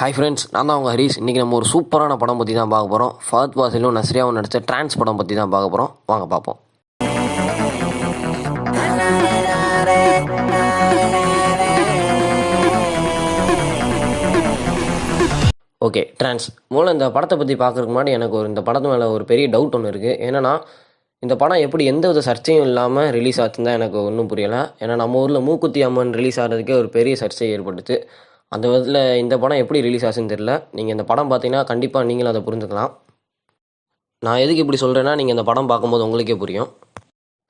Hi friends, நான் தான் உங்கள் ஹரீஷ். இன்றைக்கி நம்ம ஒரு சூப்பரான படம் பற்றி தான் பார்க்க போகிறோம். ஃபஹத் ஃபாசிலும் நஸ்ரியாவும் நடித்த ட்ரான்ஸ் படம் பற்றி தான் பார்க்க போகிறோம். வாங்க பார்ப்போம். ஓகே, ட்ரான்ஸ் மூலம் இந்த படத்தை பற்றி பார்க்குறதுக்கு முன்னாடி எனக்கு இந்த படத்து மேலே ஒரு பெரிய டவுட் ஒன்று இருக்குது. ஏன்னா இந்த படம் எப்படி எந்த வித சர்ச்சையும் இல்லாமல் ரிலீஸ் ஆச்சுன்னு தான் எனக்கு ஒன்றும் புரியலை. ஏன்னா நம்ம ஊரில் மூக்குத்தி அம்மன் ரிலீஸ் ஆகிறதுக்கே ஒரு பெரிய சர்ச்சை ஏற்பட்டுச்சு. அந்த விதத்தில் இந்த படம் எப்படி ரிலீஸ் ஆச்சுன்னு தெரியல. நீங்கள் இந்த படம் பார்த்தீங்கன்னா கண்டிப்பாக நீங்களும் அதை புரிஞ்சுக்கலாம். நான் எதுக்கு இப்படி சொல்கிறேன்னா, நீங்கள் இந்த படம் பார்க்கும்போது உங்களுக்கே புரியும்.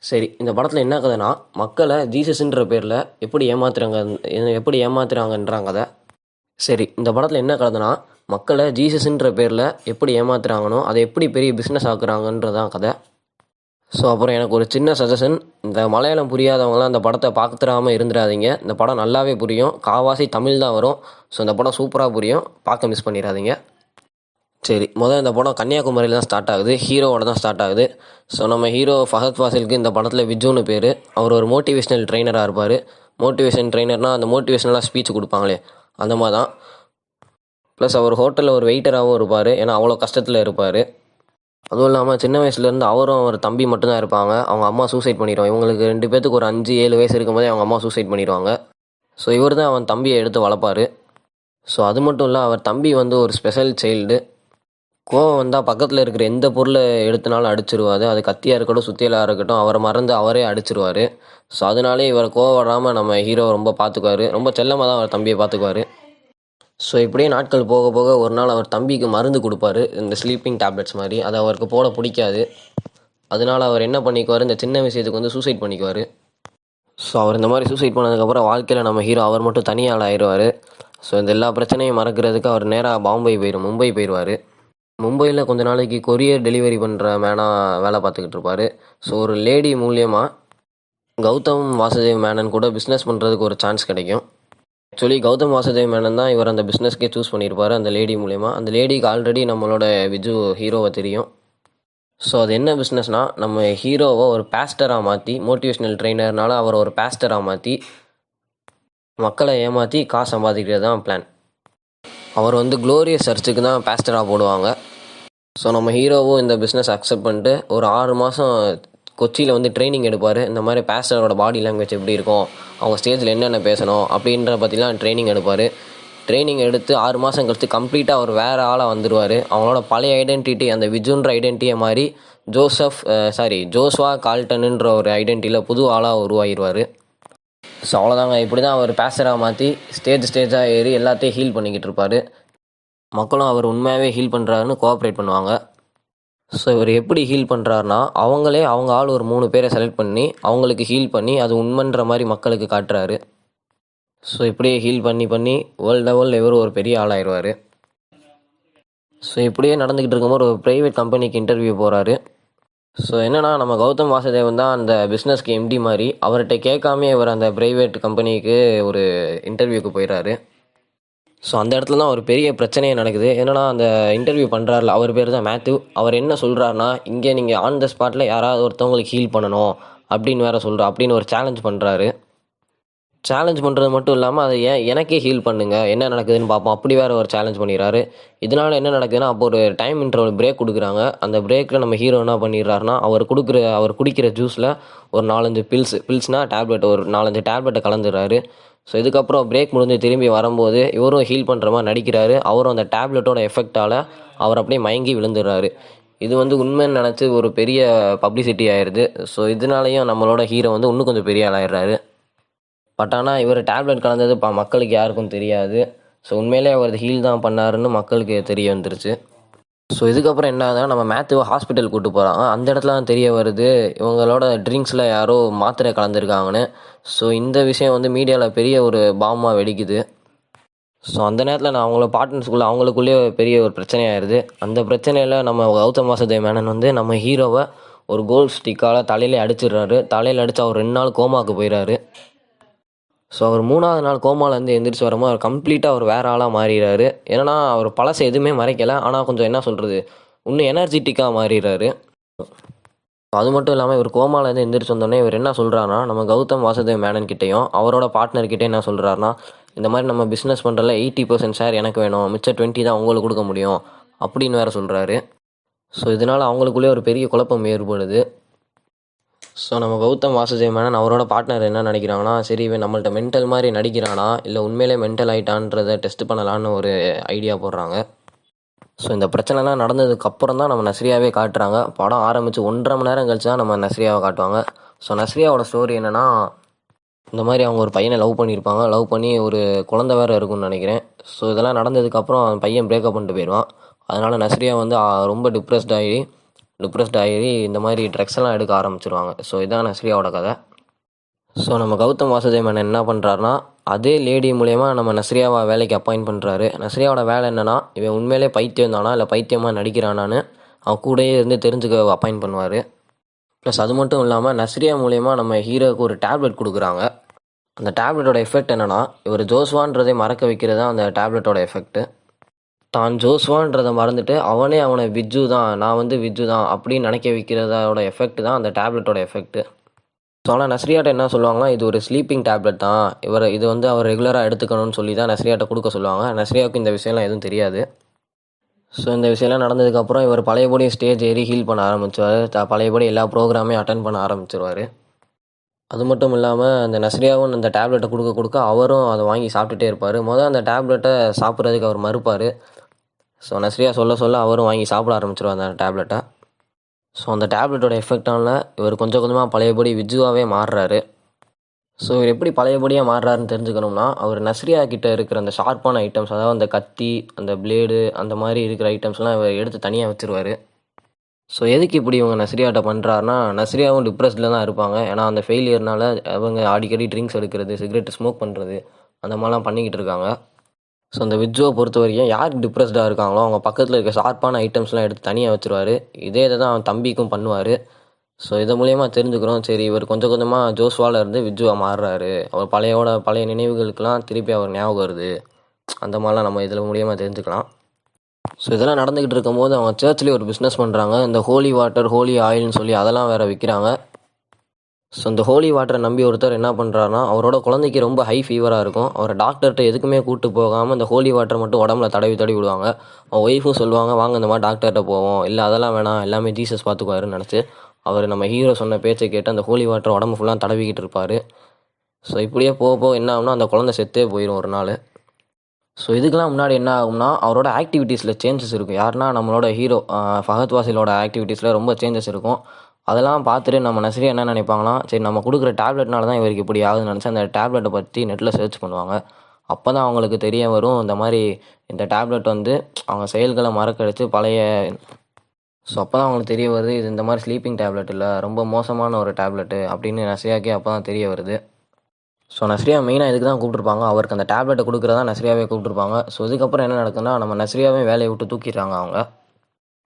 சரி, இந்த படத்தில் என்ன கதைனா, மக்களை ஜீசஸ்ன்ற பேரில் எப்படி ஏமாத்துறாங்கன்றாங்க கதை. சரி, இந்த படத்தில் என்ன கதைனா, மக்களை ஜீசஸ்ன்ற பேரில் எப்படி ஏமாத்துறாங்கனோ அதை எப்படி பெரிய பிஸ்னஸ் ஆக்குறாங்கன்றதான் கதை. ஸோ அப்புறம் எனக்கு ஒரு சின்ன சஜஷன், இந்த மலையாளம் புரியாதவங்களாம் இந்த படத்தை பார்த்துடாமல் இருந்துடாதீங்க. இந்த படம் நல்லாவே புரியும். காவாசி தமிழ் தான் வரும். ஸோ இந்த படம் சூப்பராக புரியும். பார்க்க மிஸ் பண்ணிடாதீங்க. சரி, இந்த படம் கன்னியாகுமரியில் தான் ஸ்டார்ட் ஆகுது. ஹீரோவோட தான் ஸ்டார்ட் ஆகுது. ஸோ நம்ம ஹீரோ ஃபஹத் ஃபாசிலுக்கு இந்த படத்தில் விஜுன்னு பேர். அவர் ஒரு மோட்டிவேஷ்னல் ட்ரெயினராக இருப்பார். மோட்டிவேஷன் ட்ரெயினர்னால் அந்த மோட்டிவேஷ்னலாக ஸ்பீச் கொடுப்பாங்களே அந்த மாதிரி தான். ப்ளஸ் அவர் ஹோட்டலில் ஒரு வெயிட்டராகவும் இருப்பார். ஏன்னா அவ்வளோ கஷ்டத்தில் இருப்பார். அதுவும் இல்லாமல் சின்ன வயசுலேருந்து அவரும் அவர் தம்பி மட்டும்தான் இருப்பாங்க. அவங்க அம்மா சூசைட் பண்ணிடுவாங்க. இவங்களுக்கு 2 பேத்துக்கு ஒரு 5-7 வயசு இருக்கும்போதே அவங்க அம்மா சூசைட் பண்ணிடுவாங்க. ஸோ இவர் தான் அவன் தம்பியை எடுத்து வளர்ப்பார். ஸோ அது மட்டும் இல்லை, அவர் தம்பி ஒரு ஸ்பெஷல் சைல்டு. கோவம் வந்தால் பக்கத்தில் இருக்கிற எந்த பொருளை எடுத்தனாலும் அடிச்சிருவார். அது கத்தியாக இருக்கட்டும், சுத்தியலாக இருக்கட்டும், அவரை மறந்து அவரே அடிச்சிருவார். ஸோ அதனாலே இவர் கோவம் வராமல் நம்ம ஹீரோ ரொம்ப பார்த்துக்குவார். ரொம்ப செல்லமாக தான் அவர் தம்பியை பார்த்துக்குவார். ஸோ இப்படியே நாட்கள் போக போக ஒரு நாள் அவர் தம்பிக்கு மருந்து கொடுப்பாரு, இந்த ஸ்லீப்பிங் டேப்லெட்ஸ் மாதிரி. அது அவருக்கு போட பிடிக்காது. அதனால் அவர் என்ன பண்ணிக்குவார், இந்த சின்ன விஷயத்துக்கு சூசைட் பண்ணிக்குவார். ஸோ அவர் இந்த மாதிரி சூசைட் பண்ணதுக்கப்புறம் வாழ்க்கையில் நம்ம ஹீரோ அவர் மட்டும் தனியாள் ஆயிடுவார். ஸோ இந்த எல்லா பிரச்சனையும் மறக்கிறதுக்கு அவர் நேராக மும்பை போயிடுவார். மும்பையில் கொஞ்ச நாளைக்கு கொரியர் டெலிவரி பண்ணுற வேலை பார்த்துக்கிட்டு இருப்பார். ஸோ ஒரு லேடி மூலியமாக கௌதம் வாசுதேவ் மேனன் கூட பிஸ்னஸ் பண்ணுறதுக்கு ஒரு சான்ஸ் கிடைக்கும். ஆக்சுவலி கௌதம் வாசுதேவ் மேனன் தான் இவர் அந்த பிஸ்னஸ்க்கே சூஸ் பண்ணியிருப்பார் அந்த லேடி மூலயமா. அந்த லேடிக்கு ஆல்ரெடி நம்மளோட விஜு ஹீரோவை தெரியும். ஸோ அது என்ன பிஸ்னஸ்னால், நம்ம ஹீரோவை ஒரு பேஸ்டராக மாற்றி, மோட்டிவேஷ்னல் ட்ரெயினர்னால அவர் ஒரு பேஸ்டராக மாற்றி மக்களை ஏமாற்றி காசு சம்பாதிக்கிறது தான் பிளான். அவர் க்ளோரியஸ் சர்ச்சுக்கு தான் பேஸ்டராக போடுவாங்க. ஸோ நம்ம ஹீரோவும் இந்த பிஸ்னஸ் அக்செப்ட் பண்ணிட்டு ஒரு 6 மாதம் கொச்சியில் ட்ரைனிங் எடுப்பார். இந்த மாதிரி பேஸ்டரோட பாடி லாங்குவேஜ் எப்படி இருக்கும், அவங்க ஸ்டேஜில் என்னென்ன பேசணும் அப்படின்ற பற்றிலாம் ட்ரைனிங் எடுப்பார். ட்ரைனிங் எடுத்து 6 மாதம் கழித்து கம்ப்ளீட்டாக அவர் வேறு ஆளாக வந்துடுவார். அவங்களோட பழைய ஐடென்டிட்டி, அந்த விஜுன்ற ஐடென்டிட்டியை மாதிரி ஜோஸ்வா கால்டனுன்ற ஒரு ஐடென்டிட்டியில் புது ஆளாக உருவாகிடுவார். ஸோ அவ்வளோதாங்க. இப்படி தான் அவர் பேஸ்டராக மாற்றி ஸ்டேஜாக ஏறி எல்லாத்தையும் ஹீல் பண்ணிக்கிட்டு இருப்பார். மக்களும் அவர் உண்மையாகவே ஹீல் பண்ணுறாருன்னு கோஆப்ரேட் பண்ணுவாங்க. ஸோ இவர் எப்படி ஹீல் பண்ணுறாருனா, அவங்க ஆள் ஒரு 3 பேரை செலக்ட் பண்ணி அவங்களுக்கு ஹீல் பண்ணி அது உண்மைன்ற மாதிரி மக்களுக்கு காட்டுறாரு. ஸோ இப்படியே ஹீல் பண்ணி வேர்ல்டு இவர் ஒரு பெரிய ஆளாயிடுவார். ஸோ இப்படியே நடந்துக்கிட்டு இருக்கும்போது ஒரு ப்ரைவேட் கம்பெனிக்கு இன்டர்வியூ போகிறாரு. ஸோ என்னென்னா, நம்ம கௌதம் வாசுதேவன் தான் அந்த பிஸ்னஸ்க்கு எம்டி மாதிரி. அவர்கிட்ட கேட்காமே இவர் அந்த ப்ரைவேட் கம்பெனிக்கு ஒரு இன்டர்வியூக்கு போயிடுறாரு. ஸோ அந்த இடத்துல தான் ஒரு பெரிய பிரச்சனையே நடக்குது. என்னென்னா, அந்த இன்டர்வியூ பண்ணுறாருல, அவர் பேர் தான் மேத்யூ. அவர் என்ன சொல்கிறாருனா, இங்கே நீங்கள் ஆன் த ஸ்பாட்டில் யாராவது ஒருத்தவங்களுக்கு ஹீல் பண்ணணும் அப்படின்னு அப்படின்னு ஒரு சேலஞ்ச் பண்ணுறாரு. சேலஞ்ச் பண்ணுறது மட்டும் இல்லாமல் அதை எனக்கே ஹீல் பண்ணுங்கள், என்ன நடக்குதுன்னு பார்ப்போம் அப்படி வேறு ஒரு சேலஞ்ச் பண்ணிடுறாரு. இதனால் என்ன நடக்குதுன்னா, அப்போ ஒரு டைம் இன்டர்வல் பிரேக் கொடுக்குறாங்க. அந்த பிரேக்கில் நம்ம ஹீரோ என்ன பண்ணிடுறாருனா, அவர் குடிக்கிற ஜூஸில் ஒரு 4-5 பில்ஸ்னால் டேப்லெட், ஒரு 4-5 டேப்லெட்டை கலந்துடுறாரு. ஸோ இதுக்கப்புறம் பிரேக் முடிஞ்சு திரும்பி வரும்போது இவரும் ஹீல் பண்ணுற மாதிரி நடிக்கிறாரு. அவரும் அந்த டேப்லெட்டோட எஃபெக்டால் அவர் அப்படியே மயங்கி விழுந்துடுறாரு. இது உண்மைன்னு நினச்சி ஒரு பெரிய பப்ளிசிட்டி ஆயிடுது. ஸோ இதனாலேயும் நம்மளோட ஹீரோ இன்னும் கொஞ்சம் பெரிய ஆளாயிடுறாரு. பட் ஆனால் இவர் டேப்லெட் கலந்தது மக்களுக்கு யாருக்கும் தெரியாது. ஸோ உண்மையிலே அவர் ஹீல் தான் பண்ணாருன்னு மக்களுக்கு தெரிய வந்துருச்சு. ஸோ இதுக்கப்புறம் என்ன ஆகுதுன்னா, நம்ம மேத்யூவை ஹாஸ்பிட்டல் கூப்பிட்டு போகிறாங்க. அந்த இடத்துல தான் தெரிய வருது, இவங்களோட ட்ரிங்க்ஸில் யாரோ மாத்திரை கலந்துருக்காங்கன்னு. ஸோ இந்த விஷயம் மீடியாவில் பெரிய ஒரு பாமாக வெடிக்குது. ஸோ அந்த நேரத்தில் நான் அவங்களுக்குள்ளேயே பெரிய ஒரு பிரச்சனையாயிருது. அந்த பிரச்சனையில் நம்ம கௌதம் வாசுதேவ் மேனன் நம்ம ஹீரோவை ஒரு கோல்ட் ஸ்டிக்கால் தலையிலே அடிச்சிடுறாரு. தலையில் அடித்து அவர் 2 நாள் கோமாவுக்கு போயிடுறாரு. ஸோ அவர் 3ஆவது நாள் கோமாலேருந்து எந்திரிச்சு வரும்போது அவர் கம்ப்ளீட்டாக அவர் வேறு ஆளாக மாறிடுறாரு. ஏன்னா அவர் பழசை எதுவுமே மறைக்கலை. ஆனால் கொஞ்சம் என்ன சொல்கிறது, இன்னும் எனர்ஜெட்டிக்காக மாறிடுறாரு. அது மட்டும் இல்லாமல் இவர் கோமாலேருந்து எந்திரிச்சு வந்தோடனே இவர் என்ன சொல்கிறாருனா, நம்ம கௌதம் வாசுதேவ் மேனன் கிட்டேயும் அவரோட பார்ட்னர்கிட்டே என்ன சொல்கிறாருனா, இந்த மாதிரி நம்ம பிஸ்னஸ் பண்ணுறதுல 80% ஷேர் எனக்கு வேணும், மிச்சம் 20 தான் உங்களுக்கு கொடுக்க முடியும் அப்படின்னு வேறு சொல்கிறாரு. ஸோ இதனால் அவங்களுக்குள்ளே ஒரு பெரிய குழப்பம் ஏற்படுது. ஸோ நம்ம கௌதம் வாசுதேவ் மேனன் அவரோட பார்ட்னர் என்ன நினைக்கிறாங்கன்னா, சரி இவன் நம்மள்ட்ட மென்டல் மாதிரி நடிக்கிறானா இல்லை உண்மையிலே மென்டல் ஆகிட்டான்றதை டெஸ்ட் பண்ணலான்னு ஒரு ஐடியா போடுறாங்க. ஸோ இந்த பிரச்சனைலாம் நடந்ததுக்கு அப்புறம் தான் நம்ம நஸ்ரியாவே காட்டுறாங்க. படம் ஆரம்பித்து 1.5 மணி நேரம் கழிச்சு தான் நம்ம நஸ்ரியாவை காட்டுவாங்க. ஸோ நஸ்ரியாவோட ஸ்டோரி என்னென்னா, இந்த மாதிரி அவங்க ஒரு பையனை லவ் பண்ணியிருப்பாங்க. லவ் பண்ணி ஒரு குழந்தை வேறு இருக்கும்னு நினைக்கிறேன். ஸோ இதெல்லாம் நடந்ததுக்கப்புறம் அந்த பையன் பிரேக்கப் பண்ணிட்டு போயிடுவான். அதனால் நஸ்ரியா வந்து ரொம்ப டிப்ரெஸ்ட் ஆகி இந்த மாதிரி ட்ரக்ஸ் எல்லாம் எடுக்க ஆரம்பிச்சிருவாங்க. ஸோ இதான் நஸ்ரியாவோட கதை. ஸோ நம்ம கௌதம் வாசுதேவ் மேனன் என்ன பண்ணுறாருனா, அதே லேடி மூலயமா நம்ம நஸ்ரியாவை வேலைக்கு அப்பாயிண்ட் பண்ணுறாரு. நஸ்ரியாவோட வேலை என்னென்னா, இவன் உண்மையிலே பைத்தியம் தானா இல்லை பைத்தியமாக நடிக்கிறானான்னு அவன் கூடயே இருந்து தெரிஞ்சுக்க அப்பாயிண்ட் பண்ணுவார். ப்ளஸ் அது மட்டும் இல்லாமல் நஸ்ரியா மூலயமா நம்ம ஹீரோவுக்கு ஒரு டேப்லெட் கொடுக்குறாங்க. அந்த டேப்லெட்டோட எஃபெக்ட் என்னென்னா, இவர் ஜோஸ்வான்றதை மறக்க வைக்கிறது தான் அந்த டேப்லெட்டோட எஃபெக்ட்டு. தான் ஜோஸ்வான்றதை மறந்துட்டு அவனை விஜ்ஜு தான், நான் வந்து விஜ்ஜு தான் அப்படின்னு நினைக்க வைக்கிறதோட எஃபெக்ட் தான் அந்த டேப்லெட்டோட எஃபெக்ட்டு. ஸோ ஆனால் நஸ்ரியாட்ட என்ன சொல்லுவாங்கன்னா, இது ஒரு ஸ்லீப்பிங் டேப்லெட் தான், இது வந்து அவர் ரெகுலராக எடுத்துக்கணும்னு சொல்லி தான் நஸ்ரியாட்ட கொடுக்க சொல்லுவாங்க. நஸ்ரியாவுக்கு இந்த விஷயம்லாம் எதுவும் தெரியாது. ஸோ இந்த விஷயம்லாம் நடந்ததுக்கப்புறம் இவர் பழையபடி ஸ்டேஜ் ஏறி ஹீல் பண்ண ஆரம்பிச்சுவார். பழையபடி எல்லா ப்ரோக்ராமையும் அட்டன் பண்ண ஆரம்பிச்சிருவார். அது மட்டும் இல்லாமல் அந்த நஸ்ரியாவும் அந்த டேப்லெட்டை கொடுக்க அவரும் அதை வாங்கி சாப்பிட்டுட்டே இருப்பார். அந்த டேப்லெட்டை சாப்பிட்றதுக்கு அவர் மறுப்பார். ஸோ நஸ்ரியா சொல்ல அவரும் வாங்கி சாப்பிட ஆரம்பிச்சிருவார் அந்த டேப்லெட்டை. ஸோ அந்த டேப்லெட்டோட எஃபெக்டால இவர் கொஞ்சம் கொஞ்சமாக பழையபடி விஜுவாகவே மாறுறாரு. ஸோ இவர் எப்படி பழையபடியாக மாறுறாருன்னு தெரிஞ்சுக்கணும்னா, அவர் நஸ்ரியா கிட்டே இருக்கிற அந்த ஷார்ப்பான ஐட்டம்ஸ், அதாவது அந்த கத்தி, அந்த பிளேடு, அந்த மாதிரி இருக்கிற ஐட்டம்ஸ்லாம் இவர் எடுத்து தனியாக வச்சுருவார். ஸோ எதுக்கு இப்படி இவங்க நஸ்ரியாட்ட பண்ணுறாருனா, நஸ்ரியாவும் டிப்ரெஸ்டில் தான் இருப்பாங்க. ஏன்னா அந்த ஃபெயிலியர்னால அவங்க அடிக்கடி ட்ரிங்க்ஸ் எடுக்கிறது, சிகரெட் ஸ்மோக் பண்ணுறது, அந்த மாதிரிலாம் பண்ணிக்கிட்டு இருக்காங்க. ஸோ அந்த விஜுவை பொறுத்த வரைக்கும் யார் டிப்ரெஸ்டாக இருக்காங்களோ அவங்க பக்கத்தில் இருக்க ஷார்ப்பான ஐட்டம்ஸ்லாம் எடுத்து தனியாக வச்சுருவார். இதே இதை தான் அவன் தம்பிக்கும் பண்ணுவார். ஸோ இது மூலயமா தெரிஞ்சுக்கிறோம், சரி இவர் கொஞ்சம் கொஞ்சமாக ஜோஸ்வாவில் இருந்து விஜுவாக மாறுறாரு, அவர் பழைய நினைவுகளுக்கெல்லாம் திருப்பி அவர் ஞாபகம் வருது, அந்த மாதிரிலாம் நம்ம இதில் மூலியமாக தெரிஞ்சுக்கலாம். ஸோ இதெல்லாம் நடந்துக்கிட்டு இருக்கும்போது அவங்க சர்ச்லேயே ஒரு பிஸ்னஸ் பண்ணுறாங்க. இந்த ஹோலி வாட்டர், ஹோலி ஆயில்னு சொல்லி அதெல்லாம் வேறு விற்கிறாங்க. ஸோ இந்த ஹோலி வாட்டரை நம்பி ஒருத்தர் என்ன பண்ணுறாருனா, அவரோட குழந்தைக்கு ரொம்ப ஹை ஃபீவராக இருக்கும். அவரை டாக்டர்கிட்ட எதுக்குமே கூப்பிட்டு போகாமல் இந்த ஹோலி வாட்டர் மட்டும் உடம்புல தடவி விடுவாங்க. அவன் ஒய்ஃபும் சொல்லுவாங்க, வாங்க இந்த மாதிரி டாக்டர்கிட்ட போவோம், இல்லை அதெல்லாம் வேணாம், எல்லாமே ஜீசஸ் பார்த்துக்குவாருன்னு நினச்சி அவர் நம்ம ஹீரோ சொன்ன பேச்சை கேட்டு அந்த ஹோலி வாட்டர் உடம்பு ஃபுல்லாக தடவிக்கிட்டு இருப்பார். ஸோ இப்படியே போக என்ன ஆகும்னா, அந்த குழந்தை செத்தே போயிடும் ஒரு நாள். ஸோ இதுக்கெல்லாம் முன்னாடி என்ன ஆகும்னா, அவரோட ஆக்டிவிட்டீஸில் சேஞ்சஸ் இருக்கும். யாருன்னா நம்மளோட ஹீரோ ஃபஹத் வாசிலோட ஆக்டிவிட்டீஸில் ரொம்ப சேஞ்சஸ் இருக்கும். அதெல்லாம் பார்த்துட்டு நம்ம நஸ்ரியா என்ன நினைப்பாங்கன்னா, சரி நம்ம கொடுக்குற டேப்லெட்னால தான் இவருக்கு இப்படி ஆகுதுன்னு நினச்சி அந்த டேப்லெட்டை பற்றி நெட்டில் சர்ச் பண்ணுவாங்க. அப்போ தான் அவங்களுக்கு தெரிய வரும், இந்த மாதிரி இந்த டேப்லெட் வந்து அவங்க செயல்களை மறக்கடிச்சு ஸோ அப்போ தான் அவங்களுக்கு தெரிய வருது, இது இந்த மாதிரி ஸ்லீப்பிங் டேப்லெட் இல்லை, ரொம்ப மோசமான ஒரு டேப்லெட்டு அப்படின்னு நஸ்ரியாக்கே அப்போ தான் தெரிய வருது. ஸோ நஸ்ரியா மெயினாக இதுக்கு தான் கூப்பிட்ருப்பாங்க, அவருக்கு அந்த டேப்லெட்டை கொடுக்குறதா நஸ்ரியாவே கூப்பிட்ருப்பாங்க. ஸோ இதுக்கப்புறம் என்ன நடக்குதுன்னா, நம்ம நஸ்ரியாவே வேலையை விட்டு தூக்கிடுறாங்க அவங்க.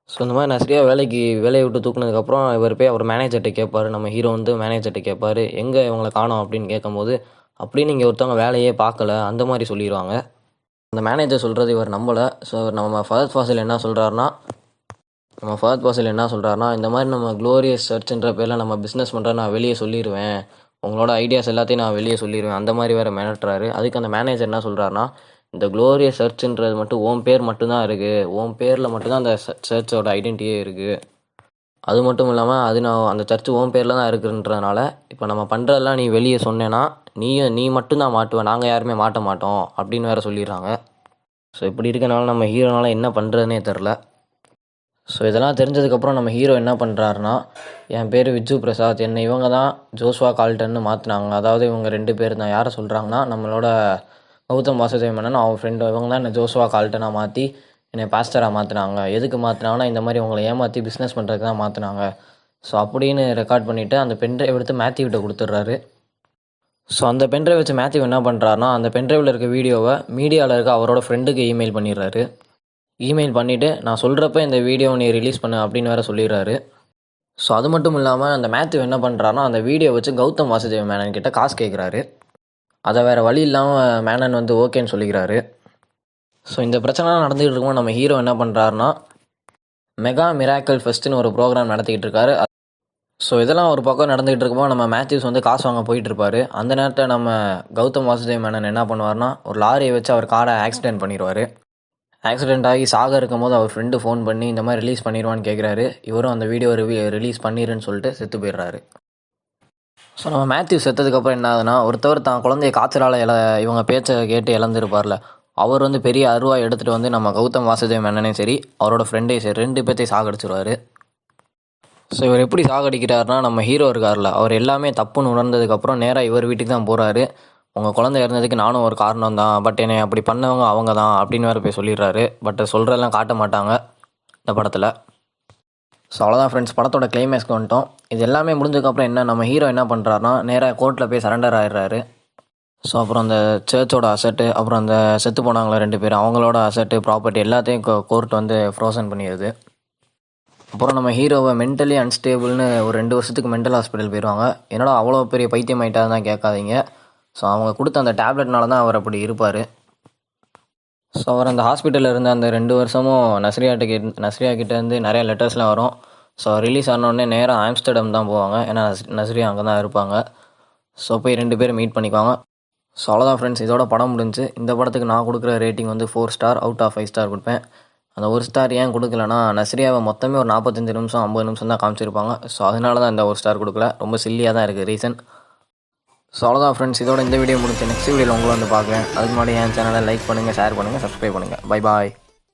ஸோ இந்த மாதிரி நஸ்ரியா வேலையை விட்டு தூக்குனதுக்கப்புறம் இவர் போய் அவர் மேனேஜர்கிட்ட கேட்பார். நம்ம ஹீரோ வந்து மேனேஜர்கிட்ட கேட்பார், எங்கே இவங்களை காணோம் அப்படின்னு கேட்கும்போது, அப்படின்னு இங்கே ஒருத்தவங்க வேலையே பார்க்கல அந்த மாதிரி சொல்லிடுவாங்க. அந்த மேனேஜர் சொல்கிறது இவர் நம்பலை. ஸோ நம்ம ஃபஹத் ஃபாசில் என்ன சொல்கிறாருனா, இந்த மாதிரி நம்ம க்ளோரியஸ் சர்ச்ன்ற பேரில் நம்ம பிஸ்னஸ் பண்ணுறேன், நான் வெளியே சொல்லிடுவேன், உங்களோட ஐடியாஸ் எல்லாத்தையும் நான் வெளியே சொல்லிடுவேன், அந்த மாதிரி வேறு மிரட்டுறாரு. அதுக்கு அந்த மேனேஜர் என்ன சொல்கிறாருனா, இந்த க்ளோரியஸ் சர்ச்சுன்றது மட்டும் உன் பேர் மட்டும்தான் இருக்குது, உன் பேரில் மட்டும்தான் அந்த சர்ச்சோட ஐடென்டிட்டியே இருக்குது, அது மட்டும் இல்லாமல் நான் அந்த சர்ச்சு உன் பேரில் தான் இருக்குன்றதுனால இப்போ நம்ம பண்ணுறதெல்லாம் நீ வெளியே சொன்னேன்னா நீ மட்டும்தான் மாட்டுவேன், நாங்கள் யாருமே மாட்ட மாட்டோம் அப்படின்னு வேறு சொல்லிடுறாங்க. ஸோ இப்படி இருக்கனால நம்ம ஹீரோனால என்ன பண்ணுறதுனே தெரில. ஸோ இதெல்லாம் தெரிஞ்சதுக்கப்புறம் நம்ம ஹீரோ என்ன பண்ணுறாருனா, என் பேர் விஜு பிரசாத், என்னை இவங்க தான் ஜோஸ்வா கால்டன்னு மாற்றினாங்க. அதாவது இவங்க 2 பேர் தான். யாரை சொல்கிறாங்கன்னா, நம்மளோட கௌதம் வாசுதேவ் மேனன் அவன் ஃப்ரெண்டு, இவங்க தான் என்னை ஜோஸ்வா கால்டனாக மாற்றி என்னை பாஸ்டராக மாற்றினாங்க. எதுக்கு மாற்றினாங்கன்னா, இந்த மாதிரி உங்களை ஏமாற்றி பிஸ்னஸ் பண்ணுறதுக்கு தான் மாற்றினாங்க. ஸோ அப்படின்னு ரெக்கார்ட் பண்ணிவிட்டு அந்த பென்ட்ரைவ் எடுத்து மேத்யூவிட்ட கொடுத்துட்றாரு. ஸோ அந்த பென்ட்ரைவ் வச்சு மேத்யூ என்ன பண்ணுறாருனா, அந்த பென்ட்ரைவில் இருக்க வீடியோவை மீடியாவில் இருக்க அவரோட ஃப்ரெண்டுக்கு இமெயில் பண்ணிடுறாரு. இமெயில் பண்ணிவிட்டு, நான் சொல்கிறப்ப இந்த வீடியோவை நீ ரிலீஸ் பண்ணு அப்படின்னு வேறு சொல்லிடுறாரு. ஸோ அது மட்டும் இல்லாமல் அந்த மேத்யூ என்ன பண்ணுறாருனா, அந்த வீடியோ வச்சு கௌதம் வாசுதேவ் மேனன் கிட்ட காசு கேட்குறாரு. அதை வேறு வழி இல்லாமல் மேனன் வந்து ஓகேன்னு சொல்லிக்கிறாரு. ஸோ இந்த பிரச்சனைலாம் நடந்துகிட்டு இருக்கும்போது நம்ம ஹீரோ என்ன பண்ணுறாருனா, மெகா மிராக்கிள் ஃபெஸ்ட்டுன்னு ஒரு ப்ரோக்ராம் நடத்திக்கிட்டு இருக்காரு. ஸோ இதெல்லாம் ஒரு பக்கம் நடந்துகிட்டு இருக்கும்போது நம்ம மேத்யூஸ் வந்து காசு வாங்க போயிட்டு இருப்பாரு. அந்த நேரத்தில் நம்ம கௌதம் வாசுதேவ் மேனன் என்ன பண்ணுவார்னா, ஒரு லாரியை வச்சு அவர் காரை ஆக்சிடென்ட் பண்ணிடுவார். ஆக்சிடென்ட் ஆகி சாக இருக்கும்போது அவர் ஃப்ரெண்டு ஃபோன் பண்ணி இந்த மாதிரி ரிலீஸ் பண்ணிடுவான்னு கேட்குறாரு. இவரும் அந்த வீடியோ ரிலீஸ் பண்ணிடுன்னு சொல்லிட்டு செத்து போயிடுறாரு. ஸோ நம்ம மேத்யூ செத்ததுக்கப்புறம் என்ன ஆகுதுன்னா, ஒருத்தவர் தான் குழந்தைய காய்ச்சலால் இவங்க பேச்சை கேட்டு இழந்திருப்பார்ல, அவர் வந்து பெரிய அருவா எடுத்துகிட்டு வந்து நம்ம கௌதம் வாசுதேவ் மேனனையும் சரி அவரோட ஃப்ரெண்டையும் சரி 2 பேர்த்தையும் சாகடிச்சிருவார். ஸோ இவர் எப்படி சாகடிக்கிறாருனா, நம்ம ஹீரோ இருக்கார்ல, அவர் எல்லாமே தப்புன்னு உணர்ந்ததுக்கப்புறம் நேராக இவர் வீட்டுக்கு தான் போகிறாரு. உங்கள் குழந்தை இறந்ததுக்கு நானும் ஒரு காரணம் தான், பட் என்னை அப்படி பண்ணவங்க அவங்க தான் அப்படின்னு வேறு போய் சொல்லிடுறாரு. பட் சொல்கிறதெல்லாம் காட்ட மாட்டாங்க இந்த படத்தில். ஸோ அவ்வளோதான் ஃப்ரெண்ட்ஸ், படத்தோட கிளைமேக்ஸ்க்கு வந்துட்டோம். இது எல்லாமே முடிஞ்சதுக்கப்புறம் என்ன, நம்ம ஹீரோ என்ன பண்ணுறாருனா, நேராக கோர்ட்டில் போய் சரண்டர் ஆகிடுறாரு. ஸோ அப்புறம் அந்த சர்ச்சோட அசட்டு, அப்புறம் அந்த செத்து போனாங்களே 2 பேர், அவங்களோட அசட்டு ப்ராப்பர்ட்டி எல்லாத்தையும் கோர்ட் வந்து ஃப்ரோசன் பண்ணிடுது. அப்புறம் நம்ம ஹீரோவை மென்டலி அன்ஸ்டேபிள்னு ஒரு 2 வருஷத்துக்கு மென்டல் ஹாஸ்பிட்டல் போயிடுவாங்க. என்னடா அவ்வளோ பெரிய பைத்தியம் ஆகிட்டாரு தான் கேட்காதீங்க. ஸோ அவங்க கொடுத்த அந்த டேப்லெட்னால தான் அவர் அப்படி இருப்பார். ஸோ அவர் அந்த ஹாஸ்பிட்டலில் இருந்த அந்த 2 வருஷமும் நஸ்ரியா கிட்டேருந்து நிறையா லெட்டர்ஸ்லாம் வரும். ஸோ ரிலீஸ் ஆனோடனே நேராக ஆம்ஸ்டர்டம் தான் போவாங்க. ஏன்னா நஸ்ரியா அங்கே தான் இருப்பாங்க. ஸோ போய் 2 பேரும் மீட் பண்ணிக்குவாங்க. ஸோ அவ்வளோதான் ஃப்ரெண்ட்ஸ், இதோட படம் முடிஞ்சு. இந்த படத்துக்கு நான் கொடுக்குற ரேட்டிங் வந்து 4 ஸ்டார் அவுட் ஆஃப் 5 ஸ்டார் கொடுப்பேன். அந்த 1 ஸ்டார் ஏன் கொடுக்கலனா, நஸ்ரியாவை மொத்தமே ஒரு 45 நிமிஷம் 50 நிமிஷம் தான் காமிச்சிருப்பாங்க. ஸோ அதனால தான் இந்த 1 ஸ்டார் கொடுக்கல. ரொம்ப சில்லியாக தான் இருக்குது ரீசன். ஸோ அவ்வளோதான் ஃப்ரெண்ட்ஸ், இதோட இந்த வீடியோ முடிச்சு. நெக்ஸ்ட் வீடியோவில் உங்களை வந்து பார்க்குறேன். அதுக்கு முன்னாடி என் சேனலை லைக் பண்ணுங்கள், ஷேர் பண்ணுங்கள், சப்ஸ்கிரைப் பண்ணுங்கள். Bye bye.